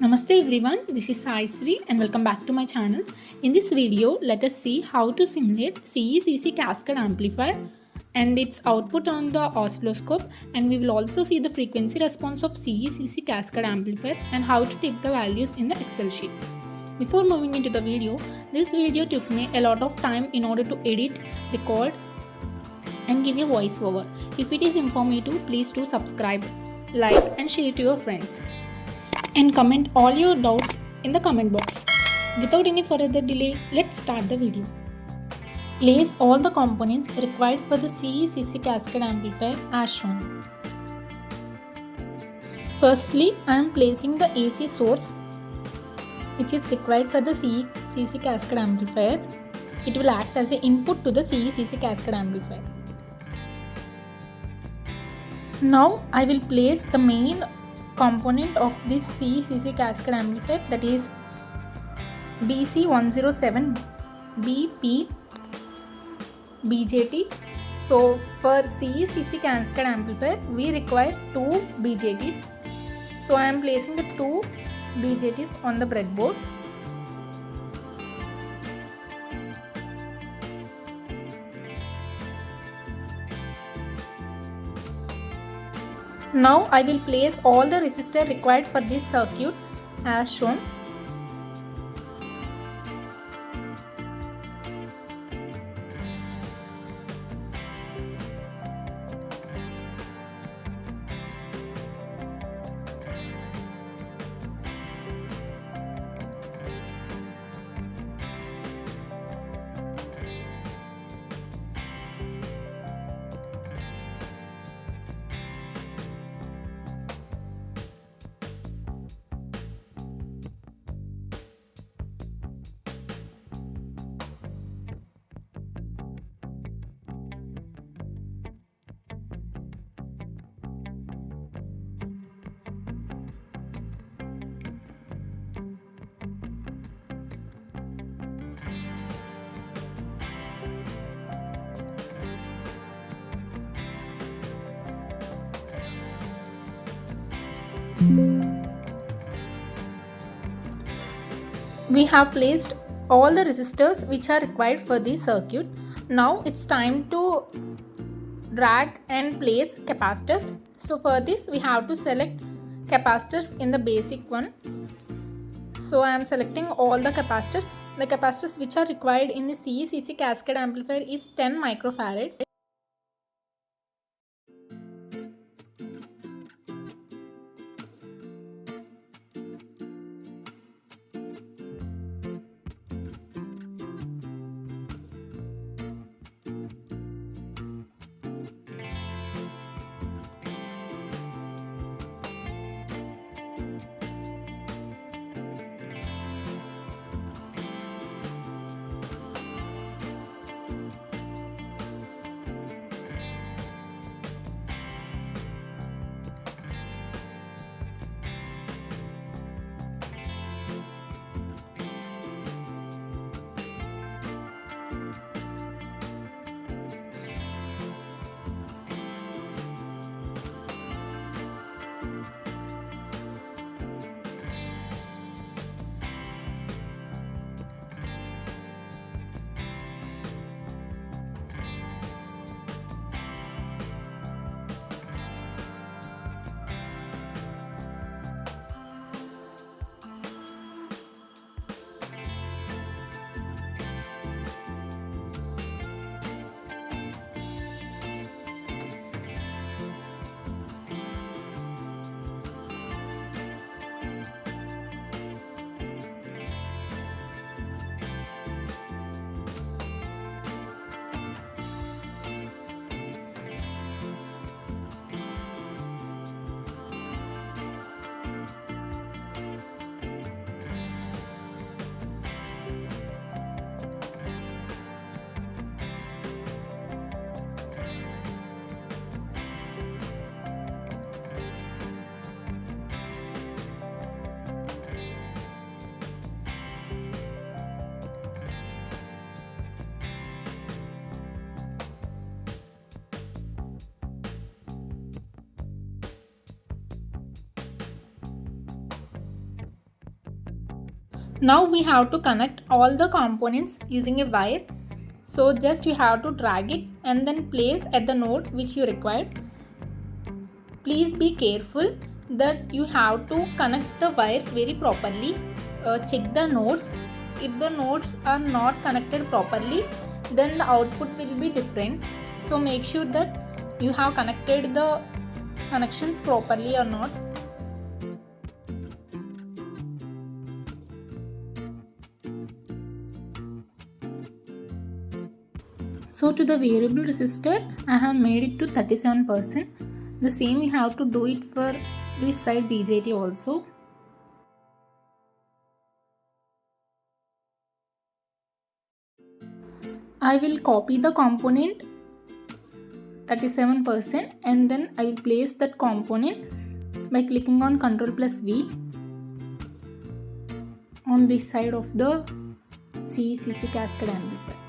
Namaste everyone, this is Sai Sri and welcome back to my channel. In this video, let us see how to simulate CE/CC cascade amplifier and its output on the oscilloscope, and we will also see the frequency response of CE/CC cascade amplifier and how to take the values in the Excel sheet. Before moving into the video, this video took me a lot of time in order to edit, record and give a voiceover. If it is informative, please do subscribe, like and share to your friends, and comment all your doubts in the comment box. Without any further delay, let's start the video. Place all the components required for the CE/CC cascade amplifier as shown. Firstly, I am placing the AC source which is required for the CE/CC cascade amplifier. It will act as an input to the CE/CC cascade amplifier. Now I will place the main component of this CE/CC cascade amplifier, that is BC107BP BJT. So for CE/CC cascade amplifier we require 2 BJTs. So I am placing the 2 BJTs on the breadboard. Now I will place all the resistors required for this circuit as shown. We have placed all the resistors which are required for the circuit. Now it's time to drag and place capacitors. So for this we have to select capacitors in the basic one. So I am selecting all the capacitors. The capacitors which are required in the CE/CC cascade amplifier is 10 microfarad. Now we have to connect all the components using a wire. So just you have to drag it and then place at the node which you required. Please be careful that you have to connect the wires very properly. Check the nodes. If the nodes are not connected properly, then the output will be different. So make sure that you have connected the connections properly or not. So to the variable resistor, I have made it to 37%. The same you have to do it for this side BJT also. I will copy the component 37% and then I will place that component by clicking on Ctrl+V on this side of the CECC cascade amplifier.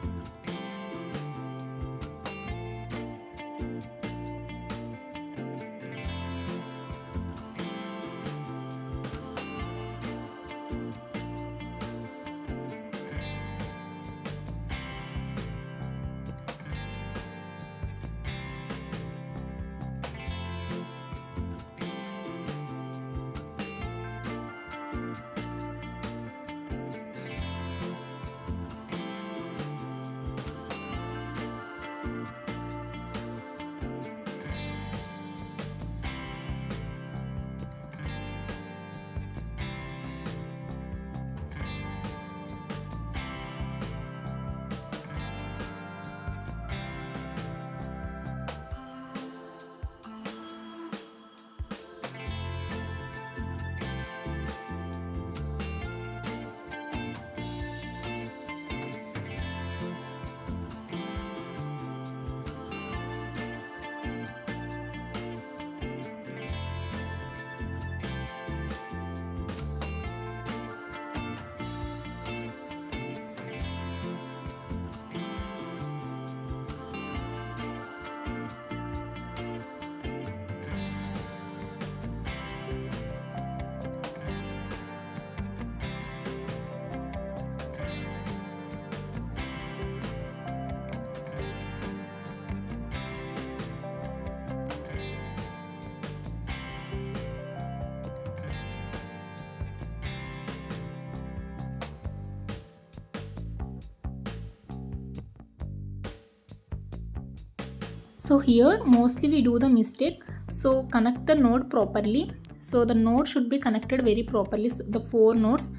So here mostly we do the mistake. So connect the node properly. So the node should be connected very properly. So the 4 nodes,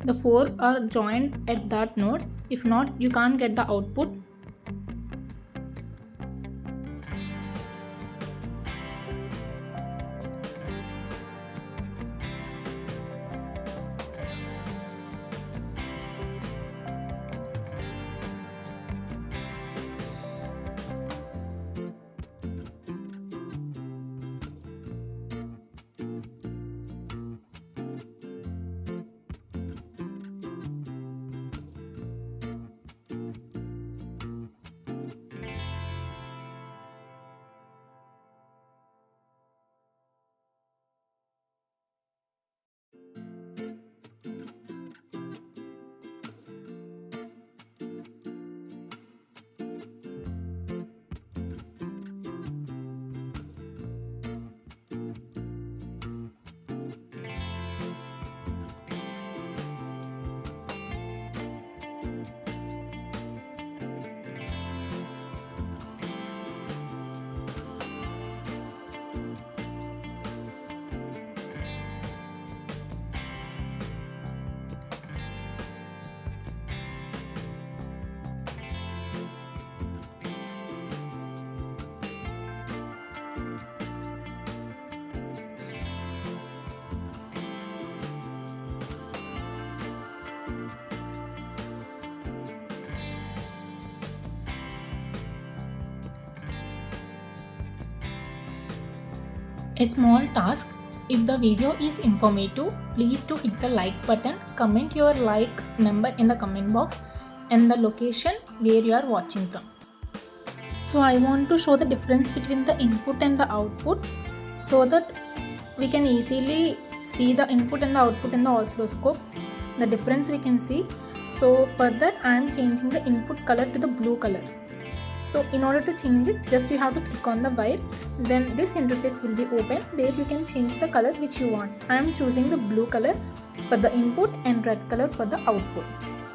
the 4 are joined at that node. If not, you can't get the output. A small task. If the video is informative, please to hit the like button, comment your like number in the comment box and the location where you are watching from. So I want to show the difference between the input and the output so that we can easily see the input and the output in the oscilloscope. the difference we can see. So for that I am changing the input color to the blue color. So in order to change it, just you have to click on the wire, then this interface will be open. There you can change the color which you want. I am choosing the blue color for the input and red color for the output.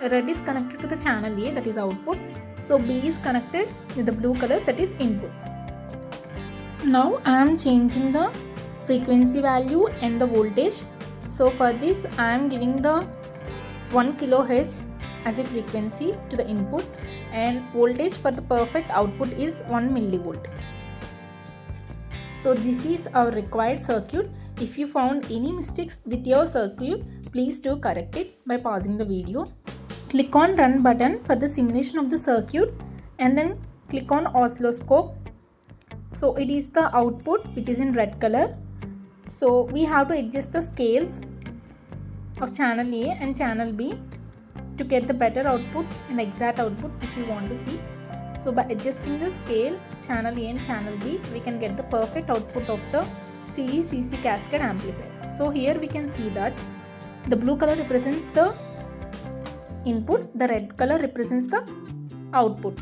Red is connected to the channel A, that is output. So B is connected with the blue color, that is input. Now I am changing the frequency value and the voltage. So for this I am giving the 1 kHz as a frequency to the input, and voltage for the perfect output is 1 millivolt. So this is our required circuit. If you found any mistakes with your circuit, please do correct it by pausing the video. Click on run button for the simulation of the circuit and then click on oscilloscope. So it is the output which is in red color. So we have to adjust the scales of channel A and channel B to get the better output and exact output which we want to see. So by adjusting the scale channel A and channel B, we can get the perfect output of the CE/CC cascade amplifier. So here we can see that the blue color represents the input, the red color represents the output.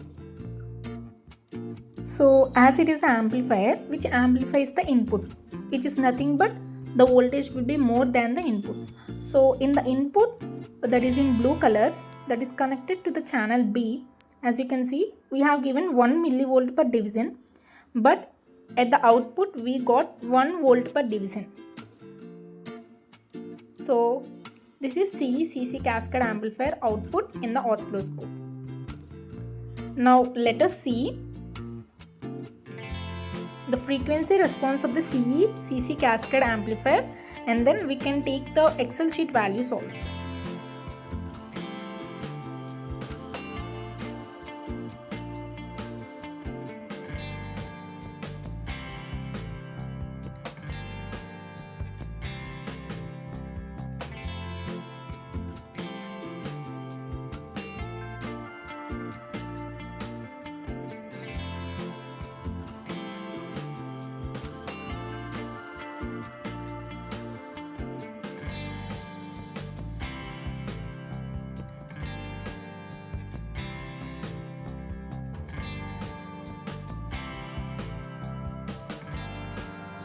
So as it is the amplifier which amplifies the input, which is nothing but the voltage will be more than the input. So in the input, that is in blue color, that is connected to the channel B, as you can see we have given 1 millivolt per division, but at the output we got 1 volt per division. So this is CE/CC cascade amplifier output in the oscilloscope. Now let us see the frequency response of the CE/CC cascade amplifier, and then we can take the Excel sheet values also.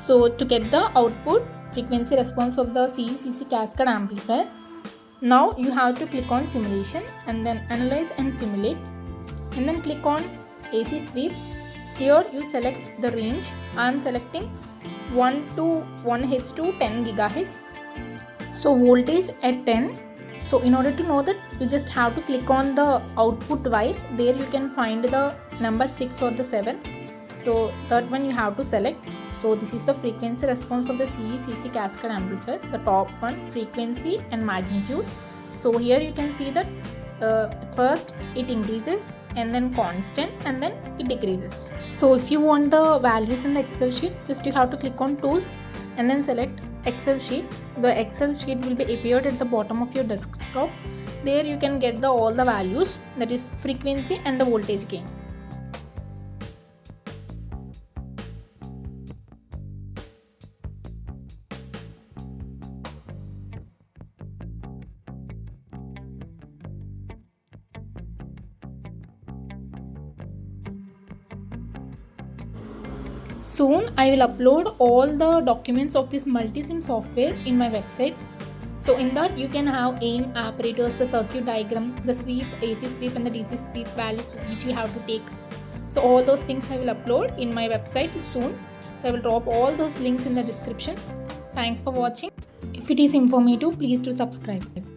So to get the output frequency response of the CE/CC cascade amplifier, now you have to click on simulation and then analyze and simulate, and then click on AC sweep. Here you select the range. I am selecting 1 to 1Hz to 10 GHz. So voltage at 10. So in order to know that, you just have to click on the output wire. There you can find the number 6 or the 7. So that one you have to select. So this is the frequency response of the CE/CC cascade amplifier, the top one, frequency and magnitude. So here you can see that at first it increases and then constant and then it decreases. So if you want the values in the Excel sheet, just you have to click on tools and then select Excel sheet. The Excel sheet will be appeared at the bottom of your desktop. There you can get all the values, that is frequency and the voltage gain. Soon I will upload all the documents of this multi-sim software in my website. So in that you can have aim, apparatus, the circuit diagram, the sweep, AC sweep and the DC sweep values which you have to take. So all those things I will upload in my website soon. So I will drop all those links in the description. Thanks for watching. If it is informative, please do subscribe.